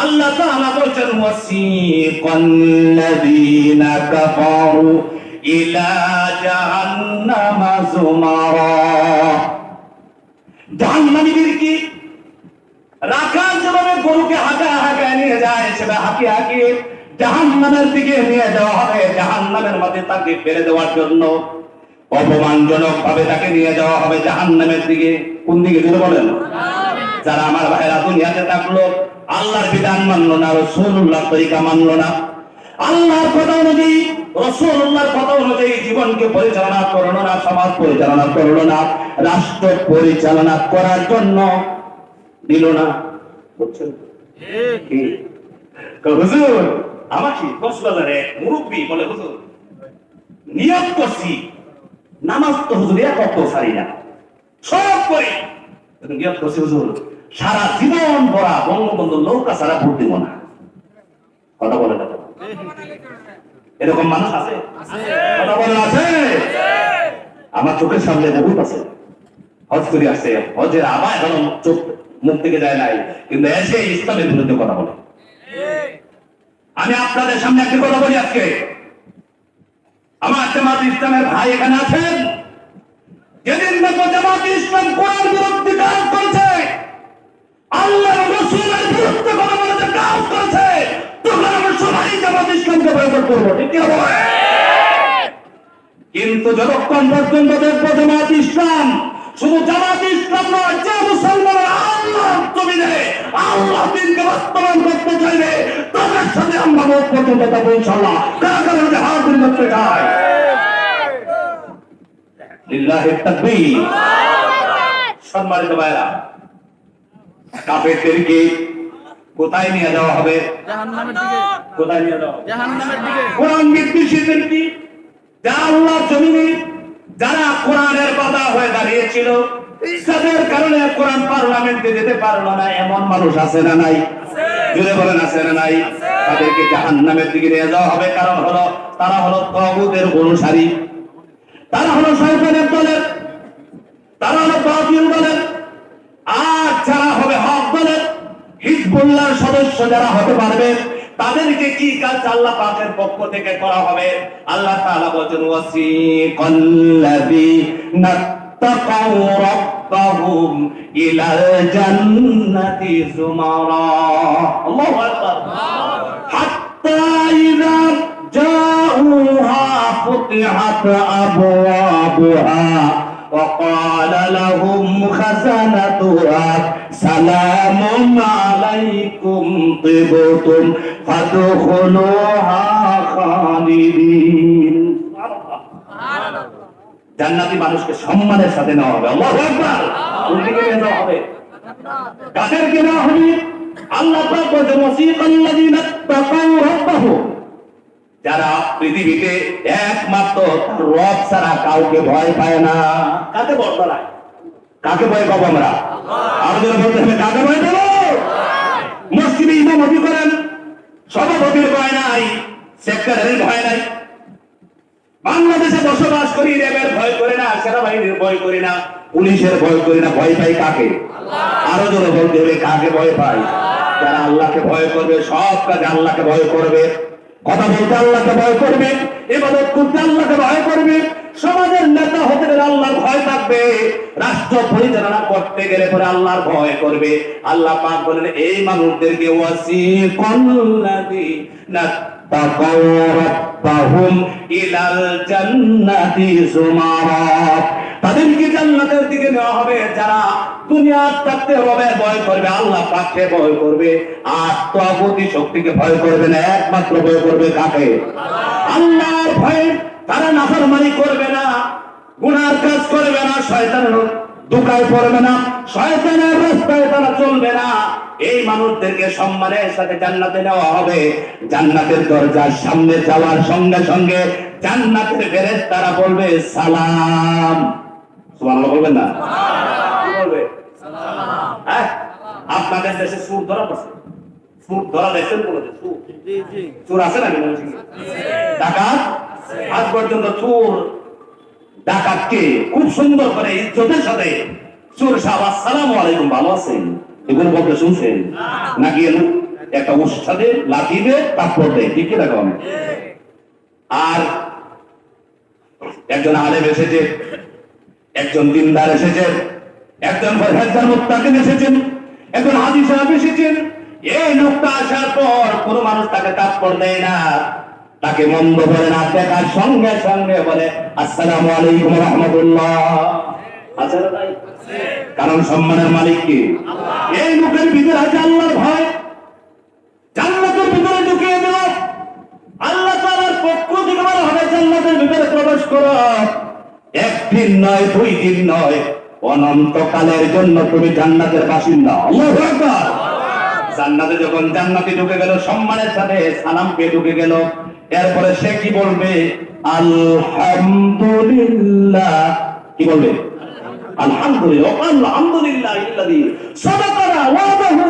আল্লাহ তাআলা বলেন ওয়াসিকাল্লাযীনা কাফারু ইলা জাহান্নামা যুমারা। জাহান্নামীদের কি রাখাল যেভাবে গরুকে হাঁকায় নিয়ে যায়, সেটা হাঁকিয়ে জাহান্নামের দিকে নিয়ে যাওয়া হবে। জাহান্নামের মধ্যে তাকে ফেলে দেওয়ার জন্য অপমানজনক ভাবে তাকে নিয়ে যাওয়া হবে জাহান্নামের দিকে। কোন দিকে যদি বলেন? যারা আমার ভাইরা দুনিয়াতে থাকলো, আল্লাহর বিধান মানলো না, রাসূলুল্লাহর তরিকা মানলো না, আল্লাহর কথা অনুযায়ী রাসূলুল্লাহর কথা অনুযায়ী জীবনকে পরিচালনা করলো না, সমাজ পরিচালনা করলো না, রাষ্ট্র পরিচালনা করার জন্য দিল না। বুঝছেন? হুজুর আমাকে কক্সবাজারে মুরব্বী বলে, হুজুর নিয়ত করছি নামাজ তো হুজুর এক ওয়াক্ত ছাড়ি না, সব করি, নিয়ত করছি হুজুর সারা জীবন ভরা বঙ্গবন্ধু নৌকা ছাড়া ভোট দিব না। কথা বলে না? এরকম মানুষ আছে? কথা বলে আছে? আমার চোখের সামনে বহুত আছে, হজ করে আসছে, হজের আবার এখনো চোখ মুখ থেকে যায় নাই, কিন্তু এসে ইসলামের বিরুদ্ধে কথা বলে। আমি আপনাদের সামনে একটি কথা বলি আজকে, আমার জামাত ইসলামের ভাই এখানে আছেন, যেদিন দেখো জামাত ইসলাম কোরআন বিরুদ্ধে কাজ করছে, আল্লাহর রাসূলের বিরুদ্ধে কথা বলেছে, কাজ করছে, তখন আমরা সবাই জামাত ইসলামকে বয়কট করবো। ঠিক কি হবে? কিন্তু যতক্ষণ পর্যন্ত দেখবো জামাত ইসলাম, শুধু জামাত ইসলাম নয়, যে মুসলমানের আল্লাহর জমিনে আল্লাহ দ্বীনকে বাস্তবায়ন করতে চাইবে তাদের সাথে আমরা মত পর্যন্ত যাবো ইনশাআল্লাহ। কারা কারা হাত করতে চায়? লিল্লাহিত তাকবীর। সম্মানিত ভাইরা, কাফেরদেরকে কোথায় নিয়ে যাওয়া হবে? জাহান্নামের দিকে। কোথায় নিয়ে যাওয়া হবে? জাহান্নামের দিকে। কোরআন বিদ্বেষীদের কি, যারা আল্লাহর জমিনে, যারা কোরআনের বাধা হয়ে দাঁড়িয়েছিল, যাদের কারণে কোরআন পার্লামেন্টে যেতে পারলো না, এমন মানুষ আছে না নাই? জুড়ে বলেন আছে না নাই? তাদেরকে জাহান্নামের দিকে নিয়ে যাওয়া হবে। কারণ হলো তারা হলো তাগুতের অনুসারী, তারা হলো শয়তানের দলের, তারা হলো বাতিল দলের। আর যারা হবে হক দলের, হিজবুল্লাহর সদস্য যারা হতে পারবে, তাদেরকে কি কাজ আল্লাহ পাকের পক্ষ থেকে করা হবে? আল্লাহ তাআলা বলেন ওয়াসিকাল্লাযীনা তাকাউ রাব্বাহুম ইলাল জান্নাতি যুমারা। আল্লাহু আকবার। হাত্তা ইযা জাউহা ফুতিহাত আবওয়াবুহা وقال لهم خزنتها سلام عليكم طبتم فادخلوها خالدين। জান্নাতি মানুষকে সম্মানের সাথে নেওয়া হবে। আল্লাহু আকবার। কোনদিকে নিয়ে যাওয়া হবে? কাদেরকে নেওয়া হবে? আল্লাহ পাক বলেন ওয়াসিকাল্লাযীনা তাকাউ রাব্বাহুম, যারা পৃথিবীতে একমাত্র রব ছাড়া কাউকে ভয় পায় না। কাকে ভয় পায়? কাকে ভয় পাবো আমরা? আরো জোরে বলতে হবে, কাকে ভয় পাবো? মসজিদে ইমামতি করেন, সভাপতির ভয় নাই, সেক্রেটারির ভয় নাই। বাংলাদেশে বসবাস করি, র্যাবের ভয় করে না, সেনাবাহিনীর ভয় করি না, পুলিশের ভয় করি না। ভয় পাই কাকে? আরো জোরে বলতে হবে, কাকে ভয় পাই? যারা আল্লাহকে ভয় করবে, সব কাজে আল্লাহকে ভয় করবে, কথা বলতে আল্লাহকে ভয় করবে, ইবাদত করতে আল্লাহকে ভয় করবে, সমাজের নেতা হতে গেলে আল্লাহর ভয় থাকবে, রাষ্ট্র পরিচালনা করতে গেলে পরে আল্লাহর ভয় করবে। আল্লাহ পাক বলেন এই মানুষদেরকে ওয়াসিকাল্লাযীনা তাকাউ রাব্বাহুম ইলাল জান্নাতি যুমারা, তাদেরকে জান্নাতের দিকে নেওয়া হবে যারা দুনিয়ার থাকতে রবের ভয় করবে, আল্লাহ পাককে ভয় করবে, আর তাগুতি শক্তিকে ভয় করবে না। একমাত্র ভয় করবে কাকে? আল্লাহর ভয়ে তারা নাফরমানি করবে না, গুনার কাজ করবে না, শয়তানের ধোঁকায় পড়বে না, শয়তানের রাস্তায় তারা চলবে না। এই মানুষদেরকে সম্মানের সাথে জান্নাতে নেওয়া হবে। জান্নাতের দরজার সামনে যাওয়ার সঙ্গে সঙ্গে জান্নাতের ফেরেশতারা বলবে সালাম। সুবহানাল্লাহ বলবেন না? কি বলবে? সালাম। হ্যাঁ, আপনাদের দেশে সুর ধরা পড়ছে, সুর ধরা দেখছেন? বলেছে সুর, জি জি, সুর আছে না? ডাকাত আজ পর্যন্ত চোর ডাকাতকে খুব সুন্দর করে ইজ্জতের সাথে চোর সাহেব আসসালামু আলাইকুম, ভালো আছেন, এগুলো বলতে শুনছেন নাকি? একটা উষ্ঠাদে লাঠি দিয়ে তারপর দেয়, ঠিক কিনা কম? আর একজন আলেম এসেছে, একজন দিনদার এসেছেন, একজন ফরহেজগার মুত্তাকিন এসেছেন, একজন হাজী সাহেব এসেছেন। এই লোকটা আসার পর কোন মানুষ তাকে তাৎপর দেয় না, তাকে মন্দ বলে না, দেখার সঙ্গে সঙ্গে বলে আসসালামু আলাইকুম ওয়া রাহমাতুল্লাহ। আছে না ভাই? কারণ সম্মানের মালিক কি? এই লোকের ভিতরে আছে আল্লাহর ভয়। জান্নাতের ভিতরে ঢুকিয়ে দেব, আল্লাহ তাআলার পক্ষ থেকে বলা হবে জান্নাতের ভিতরে প্রবেশ করো। একদিন নয়, 2 দিন নয়, অনন্তকালের জন্য তুমি জান্নাতের বাসিন্দা। আল্লাহু আকবার। জান্নাতে যখন জান্নাতে ঢুকে গেল, সম্মানের সাথে সালাম পেয়ে ঢুকে গেল, এরপরে সে কি বলবে? আলহামদুলিল্লাহ। কি বলবে? আলহামদুলিল্লাহ, আলহামদুলিল্লাহিল্লাযী সাদাকানা ওয়াদাহু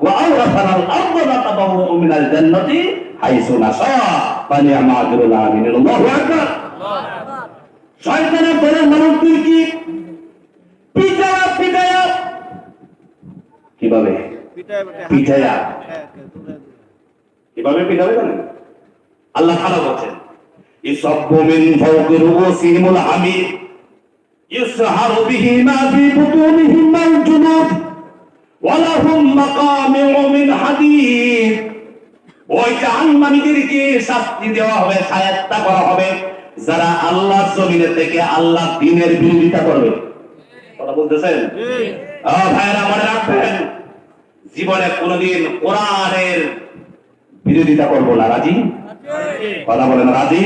ওয়া আওরাসানা আল-আরদা নাতাবাওয়াউ মিনাল জান্নাতি হাইসু নাশা ওয়া নি'মা আজরুল আমিলিন। আল্লাহু আকবার। শয়তানের ঘরের মানুষদের কি পিটায়া কিভাবে পিটায়া কিভাবে পিটাবে জানেন? আল্লাহ তাআলা বলেন ইসাব্বু মিন ফাওকি রুউসিহিমুল হামিদ ইসহারু বিহি মা ফি বুতুনিহিম মিনাল জুনুদ ওয়া লাহুম মাকামিউ মিন হাদীদ। ওই জাহান্নামীদেরকে শাস্তি দেওয়া হবে, শায়েস্তা করা হবে যারা আল্লাহর জমিনে থেকে আল্লাহ দ্বীনের বিরোধিতা করবে। কথা বলতেছেন? ভাইরা মনে রাখবেন, জীবনে কোনোদিন কোরআনের বিরোধিতা করবো না। রাজি? কথা বলেন রাজি?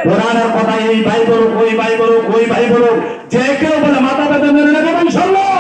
কোরআনের কথা এই ভাই বলুক, ওই ভাই বলুক, ওই ভাই বলুক, যে কেউ বলে মাথা ব্যথা মেনে নেবেন ইনশাআল্লাহ।